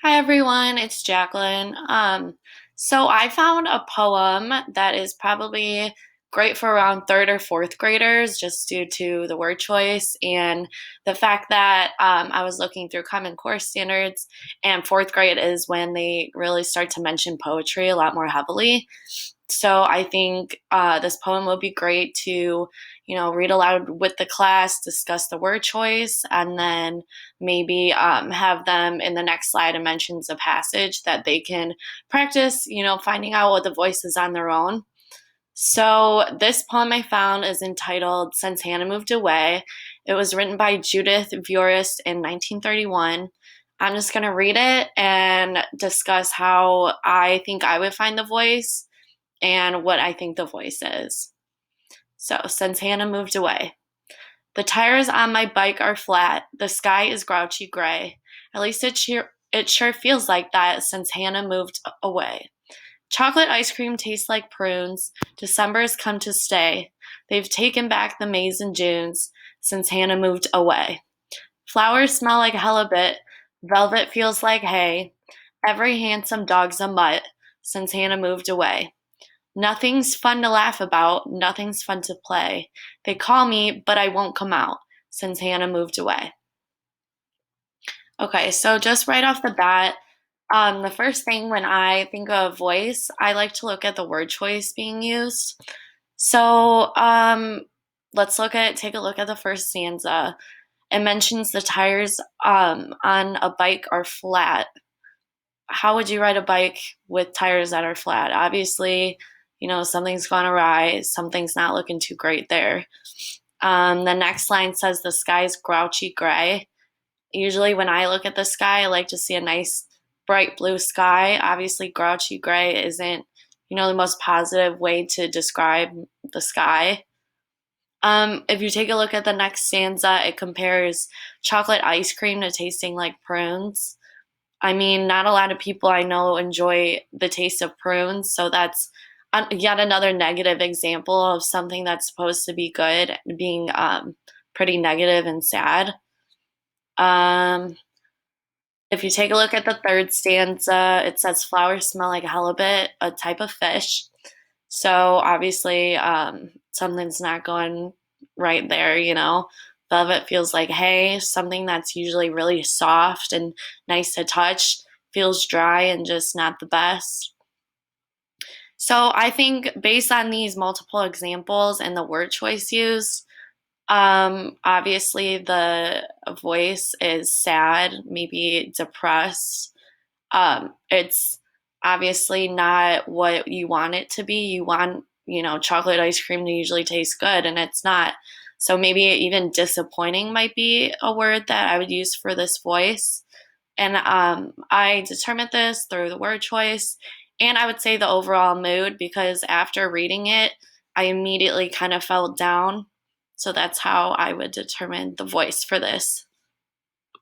Hi everyone, it's Jacqueline. So I found a poem that is probably great for around third or fourth graders just due to the word choice and the fact that I was looking through Common Core standards, and fourth grade is when they really start to mention poetry a lot more heavily. So I think this poem would be great to, read aloud with the class, discuss the word choice, and then maybe have them in the next slide and mentions a passage that they can practice, finding out what the voice is on their own. So this poem I found is entitled Since Hannah Moved Away. It was written by Judith Viorst in 1931. I'm just going to read it and discuss how I think I would find the voice and what I think the voice is. So, since Hannah moved away. The tires on my bike are flat. The sky is grouchy gray. At least it sure feels like that since Hannah moved away. Chocolate ice cream tastes like prunes. December's come to stay. They've taken back the Mays and Junes since Hannah moved away. Flowers smell like halibut. Velvet feels like hay. Every handsome dog's a mutt since Hannah moved away. Nothing's fun to laugh about, nothing's fun to play. They call me, but I won't come out since Hannah moved away. Okay, so just right off the bat, the first thing when I think of voice, I like to look at the word choice being used. So take a look at the first stanza. It mentions the tires on a bike are flat. How would you ride a bike with tires that are flat? Obviously, something's gone awry, something's not looking too great there. The next line says the sky's grouchy gray. Usually, when I look at the sky, I like to see a nice bright blue sky. Obviously, grouchy gray isn't, the most positive way to describe the sky. If you take a look at the next stanza, it compares chocolate ice cream to tasting like prunes. I mean, not a lot of people I know enjoy the taste of prunes, so that's yet another negative example of something that's supposed to be good being pretty negative and sad. Um, if you take a look at the third stanza, it says flowers smell like halibut, a type of fish. So obviously, something's not going right there. Velvet feels like hay, something that's usually really soft and nice to touch, feels dry and just not the best. So I think based on these multiple examples and the word choice used, obviously the voice is sad, maybe depressed. It's obviously not what you want it to be. You want, chocolate ice cream to usually taste good, and it's not. So maybe even disappointing might be a word that I would use for this voice. And I determined this through the word choice, and I would say the overall mood because after reading it, I immediately kind of felt down. So that's how I would determine the voice for this.